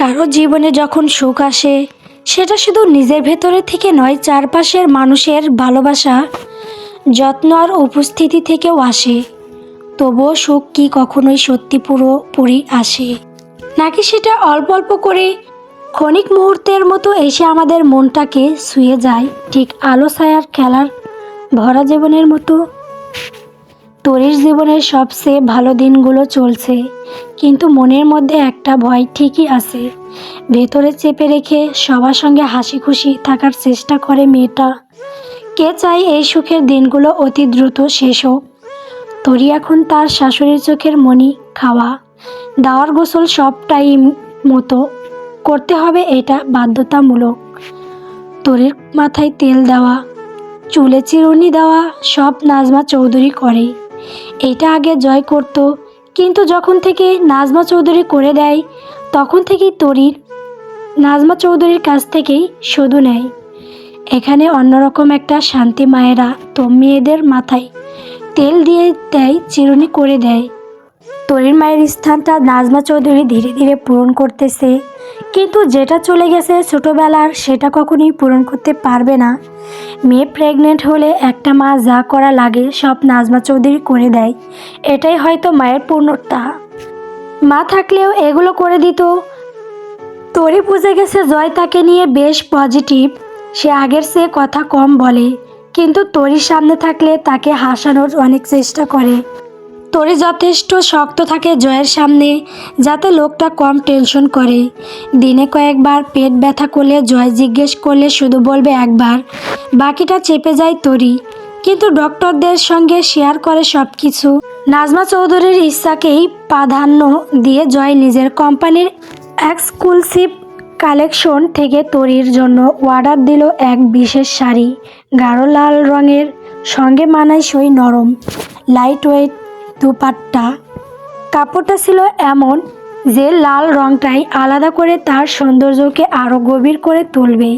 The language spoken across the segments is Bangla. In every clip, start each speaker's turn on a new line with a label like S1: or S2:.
S1: কারো জীবনে যখন সুখ আসে, সেটা শুধু নিজের ভেতরে থেকে নয়, চারপাশের মানুষের ভালোবাসা, যত্ন আর উপস্থিতি থেকেও আসে। তবুও সুখ কি কখনোই সত্যি পুরোপুরি আসে, নাকি সেটা অল্প অল্প করে ক্ষণিক মুহূর্তের মতো এসে আমাদের মনটাকে ছুঁয়ে যায়, ঠিক আলো ছায়ার খেলার ভরা জীবনের মতো। তরির জীবনের সবচেয়ে ভালো দিনগুলো চলছে, কিন্তু মনের মধ্যে একটা ভয় ঠিকই আছে। ভেতরে চেপে রেখে সবার সঙ্গে হাসি খুশি থাকার চেষ্টা করে মেয়েটা। কে চায় এই সুখের দিনগুলো অতি দ্রুত শেষ হোক। তরি এখন তার শাশুড়ির চোখের মণি, খাওয়া দাওয়ার গোসল সবটাই মতো করতে হবে, এটা বাধ্যতামূলক। তরির মাথায় তেল দেওয়া, চুলে চিরুনি দেওয়া সব নাজমা চৌধুরী করে। এটা আগে জয় করত, কিন্তু যখন থেকে নাজমা চৌধুরী করে দেয়, তখন থেকেই তরির নাজমা চৌধুরীর কাছ থেকেই শুধু নেয়। এখানে অন্যরকম একটা শান্তি। মায়েরা তো মেয়েদের মাথায় তেল দিয়ে দেয়, চিরুনি করে দেয়। তরির মায়ের স্থানটা নাজমা চৌধুরী ধীরে ধীরে পূরণ করতেছে, কিন্তু যেটা চলে গেছে ছোটোবেলার, সেটা কখনোই পূরণ করতে পারবে না। মেয়ে প্রেগনেন্ট হলে একটা মা যা করা লাগে সব নাজমা চৌধুরী করে দেয়। এটাই হয়তো মায়ের পূর্ণতা। মা থাকলেও এগুলো করে দিত। তরি বুঝে গেছে জয় তাকে নিয়ে বেশ পজিটিভ। সে আগের চেয়ে কথা কম বলে, কিন্তু তরির সামনে থাকলে তাকে হাসানোর অনেক চেষ্টা করে। তরি যথেষ্ট শক্ত থাকে জয়ের সামনে, যাতে লোকটা কম টেনশন করে। দিনে কয়েকবার পেট ব্যথা করলে জয় জিজ্ঞেস করলে শুধু বলবে একবার, বাকিটা চেপে যায় তরি। কিন্তু ডক্টরদের সঙ্গে শেয়ার করে সব কিছু। নাজমা চৌধুরীর ইচ্ছাকেই প্রাধান্য দিয়ে জয় নিজের কোম্পানির এক্সক্লুসিভ কালেকশন থেকে তরির জন্য অর্ডার দিল এক বিশেষ শাড়ি। গাঢ় লাল রঙের সঙ্গে মানানসই নরম লাইট ওয়েট দুপাট্টা। কাপড়টা ছিল এমন যে লাল রংটাই আলাদা করে তার সৌন্দর্যকে আরও গভীর করে তুলবে।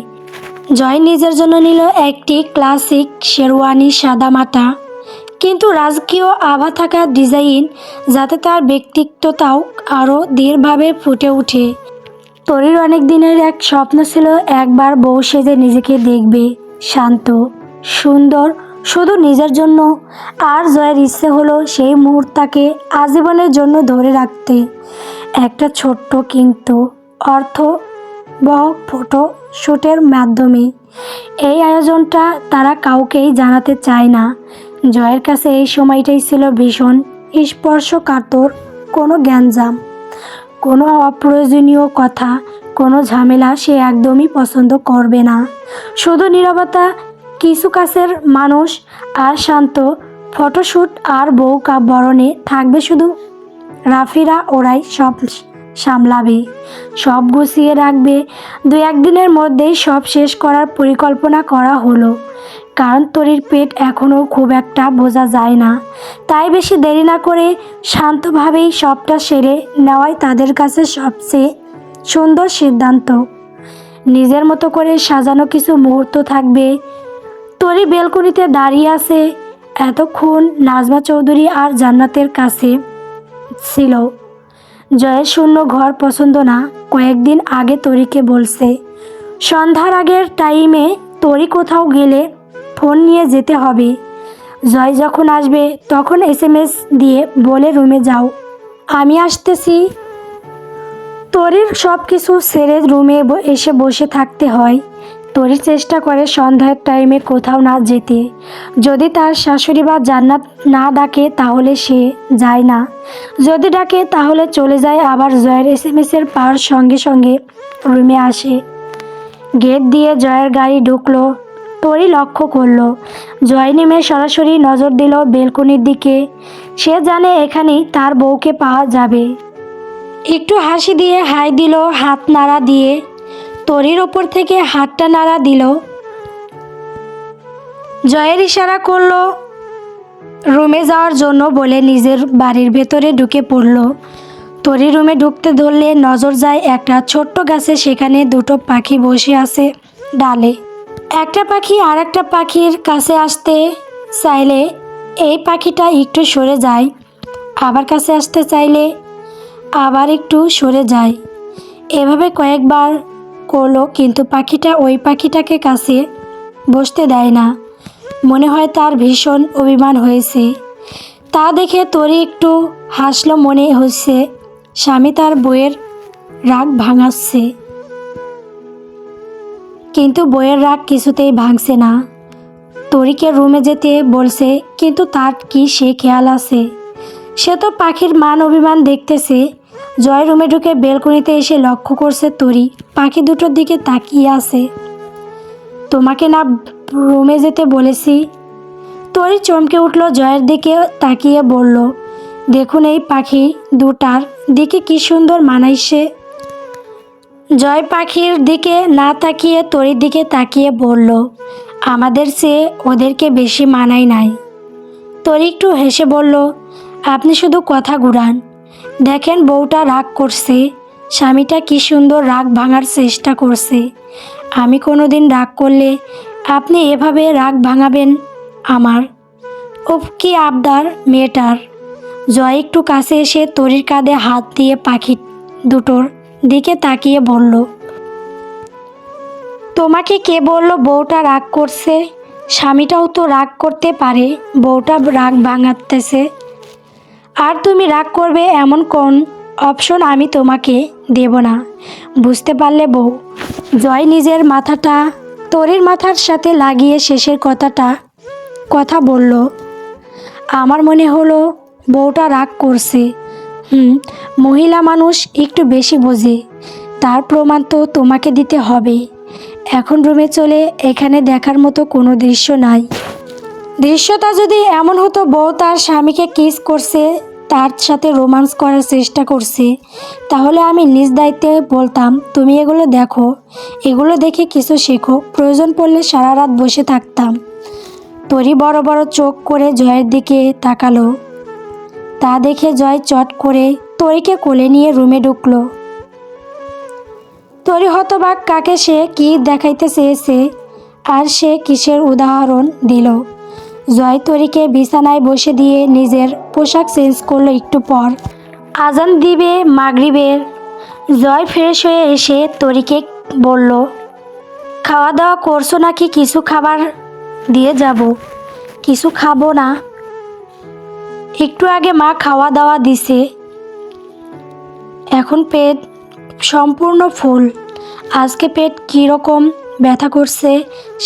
S1: জয় নিজের জন্য নিল একটি ক্লাসিক শেরওয়ানি, সাদামাটা কিন্তু রাজকীয় আভা থাকা ডিজাইন, যাতে তার ব্যক্তিত্বটাও আরও দৃঢ়ভাবে ফুটে ওঠে। তরির অনেক দিনের এক স্বপ্ন ছিল একবার বউ সেজে নিজেকে দেখবে, শান্ত সুন্দর, শুধু নিজের জন্য। আর জয়ের ইচ্ছে হলো সেই মুহূর্তটাকে আজীবনের জন্য ধরে রাখতে। একটা ছোট্ট কিন্তু অর্থবহ ফটো শ্যুটের মাধ্যমে। এই আয়োজনটা তারা কাউকেই জানাতে চায় না। জয়ের কাছে এই সময়টাই ছিল ভীষণ স্পর্শকাতর। কোনো গ্যাঞ্জাম, কোনো অপ্রয়োজনীয় কথা, কোনো ঝামেলা সে একদমই পছন্দ করবে না। শুধু নীরবতা, কিছু কাছের মানুষ আর শান্ত ফটোশ্যুট। আর বউ বরণে থাকবে শুধু রাফিরা। ওরাই সব সামলাবে, সব গুছিয়ে রাখবে। দু একদিনের মধ্যেই সব শেষ করার পরিকল্পনা করা হলো, কারণ তরির পেট এখনও খুব একটা বোঝা যায় না। তাই বেশি দেরি না করে শান্তভাবেই সবটা সেরে নেওয়াই তাদের কাছে সবচেয়ে সুন্দর সিদ্ধান্ত। নিজের মতো করে সাজানো কিছু মুহূর্ত থাকবে। তরি বেলকনিতে দাঁড়িয়ে আছে। এতক্ষণ নাজমা চৌধুরী আর জান্নাতের কাছে ছিল। জয়ের শূন্য ঘর পছন্দ না। কয়েকদিন আগে তরিকে বলছে সন্ধ্যার আগের টাইমে তরি কোথাও গেলে ফোন নিয়ে যেতে হবে। জয় যখন আসবে তখন SMS দিয়ে বলে রুমে যাও, আমি আসতেছি। তরির সব কিছু ছেড়ে রুমে এসে বসে থাকতে হয়। তরি চেষ্টা করে সন্ধ্যার টাইমে কোথাও না যেতে। যদি তার শাশুড়ি বা জান্নাত না ডাকে তাহলে সে যায় না, যদি ডাকে তাহলে চলে যায়। আবার জয়ের SMS পাওয়ার সঙ্গে সঙ্গে রুমে আসে। গেট দিয়ে জয়ের গাড়ি ঢুকলো। তরি লক্ষ্য করলো জয় নেমে সরাসরি নজর দিল বেলকনির দিকে। সে জানে এখানেই তার বউকে পাওয়া যাবে। একটু হাসি দিয়ে হাই দিল, হাত নাড়া দিয়ে। তরির ওপর থেকে হাতটা নাড়া দিল। জয়ের ইশারা করলো রুমে যাওয়ার জন্য বলে নিজের বাড়ির ভেতরে ঢুকে পড়ল। তরি রুমে ঢুকতে ধরলে নজর যায় একটা ছোট্ট গাছে। সেখানে দুটো পাখি বসে আছে ডালে। একটা পাখি আর একটা পাখির কাছে আসতে চাইলে এই পাখিটা একটু সরে যায়, আবার কাছে আসতে চাইলে আবার একটু সরে যায়। এভাবে কয়েকবার করলো, কিন্তু পাখিটা ওই পাখিটাকে কাছে বসতে দেয় না। মনে হয় তার ভীষণ অভিমান হয়েছে। তা দেখে তরি একটু হাসলো, মনে হচ্ছে স্বামী তার বইয়ের রাগ ভাঙাচ্ছে। কিন্তু বইয়ের রাগ কিছুতেই ভাঙছে না। তরিকে রুমে যেতে বলছে, কিন্তু তার কি সে খেয়াল আছে? সে তো পাখির মান অভিমান দেখতেছে। জয় রুমে ঢুকে বেলকনিতে এসে লক্ষ্য করছে তরি পাখি দুটোর দিকে তাকিয়ে আছে। তোমাকে না রুমে যেতে বলেছি? তরি চমকে উঠল, জয়ের দিকে তাকিয়ে বলল, দেখুন এই পাখি দুটার দিকে কি সুন্দর মানাইছে। জয় পাখির দিকে না তাকিয়ে তরির দিকে তাকিয়ে বলল, আমাদের চেয়ে ওদেরকে বেশি মানায় নাই। তরি একটু হেসে বলল, আপনি শুধু কথা ঘুরান। দেখেন বউটা রাগ করছে, স্বামীটা কি সুন্দর রাগ ভাঙার চেষ্টা করছে। আমি কোনো দিন রাগ করলে আপনি এভাবে রাগ ভাঙাবেন আমার? ও কি আবদার মেয়েটার। জয় একটু কাছে এসে তরির কাঁধে হাত দিয়ে পাখি দুটোর দিকে তাকিয়ে বলল, তোমাকে কে বলল বউটা রাগ করছে? স্বামীটাও তো রাগ করতে পারে, বউটা রাগ ভাঙাতেছে। আর তুমি রাগ করবে এমন কোন অপশন আমি তোমাকে দেব না, বুঝতে পারলে বউ? জয় নিজের মাথাটা তরির মাথার সাথে লাগিয়ে শেষের কথা বলল, আমার মনে হলো বউটা রাগ করছে। মহিলা মানুষ একটু বেশি বোঝে, তার প্রমাণ তো তোমাকে দিতে হবে। এখন রুমে চলে, এখানে দেখার মতো কোনো দৃশ্য নাই। দৃশ্যটা যদি এমন হতো বউ তার স্বামীকে কিস করছে, তার সাথে রোমান্স করার চেষ্টা করছে, তাহলে আমি নিজ দায়িত্বে বলতাম তুমি এগুলো দেখো, এগুলো দেখে কিছু শেখো, প্রয়োজন পড়লে সারা রাত বসে থাকতাম। তরি বড় বড় চোখ করে জয়ের দিকে তাকালো। তা দেখে জয় চট করে তরিকে কোলে নিয়ে রুমে ঢুকলো। তরি হতবাক, কাকে সে কি দেখাইতে চেয়েছে আর সে কিসের উদাহরণ দিল। জয় তরিকে বিছানায় বসে দিয়ে নিজের পোশাক চেঞ্জ করলো। একটু পর আজান দিবে মাগরিবের। জয় ফ্রেশ হয়ে এসে তরিকে বলল, খাওয়া দাওয়া করছো নাকি? কিছু খাবার দিয়ে যাব। কিছু খাবো না, একটু আগে মা খাওয়া দাওয়া দিছে, এখন পেট সম্পূর্ণ ফুল। আজকে পেট কীরকম ব্যথা করছে?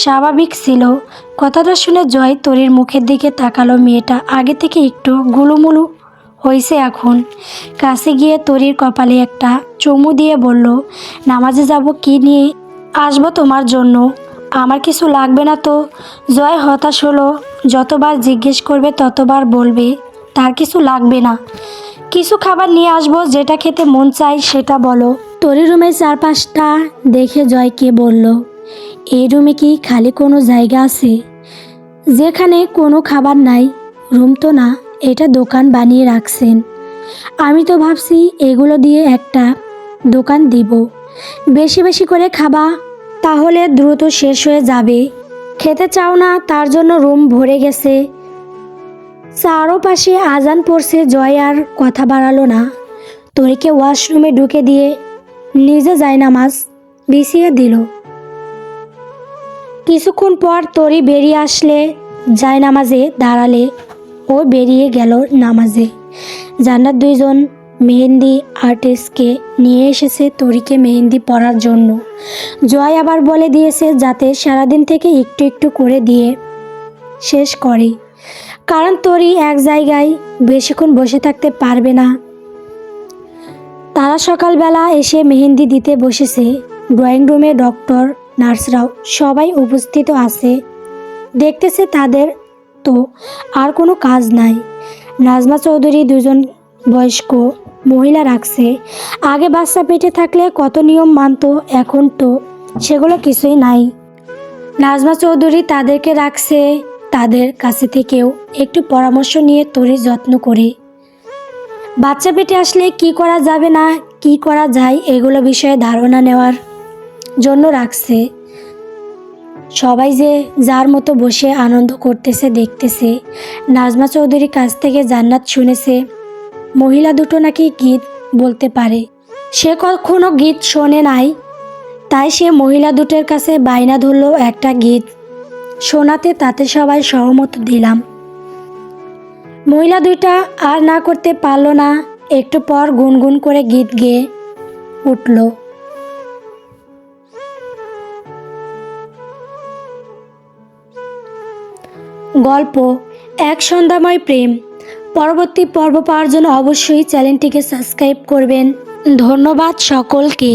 S1: স্বাভাবিক ছিল। কথাটা শুনে জয় তরির মুখের দিকে তাকালো। মেয়েটা আগে থেকে একটু গুলুমুলু হয়েছে এখন। কাছে গিয়ে তরির কপালে একটা চুমু দিয়ে বলল, নামাজে যাব, কি নিয়ে আসবো তোমার জন্য? আমার কিছু লাগবে না তো? জয় হতাশ হলো। যতবার জিজ্ঞেস করবে ততবার বলবে তার কিছু লাগবে না। কিছু খাবার নিয়ে আসবো, যেটা খেতে মন চাই সেটা বলো। তরি রুমের চারপাশটা দেখে জয়কে বলল, এই রুমে কি খালি কোনো জায়গা আছে যেখানে কোনো খাবার নাই? রুম তো না, এটা দোকান বানিয়ে রাখছেন। আমি তো ভাবছি এগুলো দিয়ে একটা দোকান দিব। বেশি বেশি করে খাবা, তাহলে দ্রুত শেষ হয়ে যাবে। খেতে চাও না, তার জন্য রুম ভরে গেছে। চারপাশে আজান পড়ছে। জয় আর কথা বাড়ালো না। তরিকে ওয়াশরুমে ঢুকে দিয়ে নিজে জায়নামাজ বিছিয়ে দিল। কিছুক্ষণ পর তরি বেরিয়ে আসলে, জায়নামাজে দাঁড়ালে ও বেরিয়ে গেল নামাজে। জান্নাত দুইজন মেহেন্দি আর্টিস্টকে নিয়ে এসেছে তরিকে মেহেন্দি পরার জন্য। জয় আবার বলে দিয়েছে যাতে সারাদিন থেকে একটু একটু করে দিয়ে শেষ করে, কারণ তরি এক জায়গায় বেশিক্ষণ বসে থাকতে পারবে না। তারা সকালবেলা এসে মেহেন্দি দিতে বসেছে। ড্রয়িং রুমে ডক্টর, নার্সরাও সবাই উপস্থিত আছে। দেখতেছে তাদের তো আর কোনো কাজ নাই। নাজমা চৌধুরী দুজন বয়স্ক মহিলা রাখছে। আগে বাচ্চা পেটে থাকলে কত নিয়ম মানত, এখন তো সেগুলো কিছুই নাই। নাজমা চৌধুরী তাদেরকে রাখছে, তাদের কাছে থেকেও একটু পরামর্শ নিয়ে তরির যত্ন করে। বাচ্চা পেটে আসলে কি করা যাবে না কি করা যায় এগুলো বিষয়ে ধারণা নেওয়ার জন্য রাখছে। সবাই যে যার মতো বসে আনন্দ করতেছে দেখতেছে। নাজমা চৌধুরীর কাছ থেকে জান্নাত শুনেছে মহিলা দুটো নাকি গীত বলতে পারে। সে কখনো গীত শোনে নাই, তাই সে মহিলা দুটোর কাছে বায়না ধরল একটা গীত শোনাতে। তাতে সবাই সহমত দিলাম। মহিলা দুইটা আর না করতে পারল না, একটু পর গুনগুন করে গীত গেয়ে উঠল। গল্প এক সন্ধ্যাময় প্রেম। পরবর্তী পর্ব পাওয়ার জন্য অবশ্যই চ্যানেলটিকে সাবস্ক্রাইব করবেন। ধন্যবাদ সকলকে।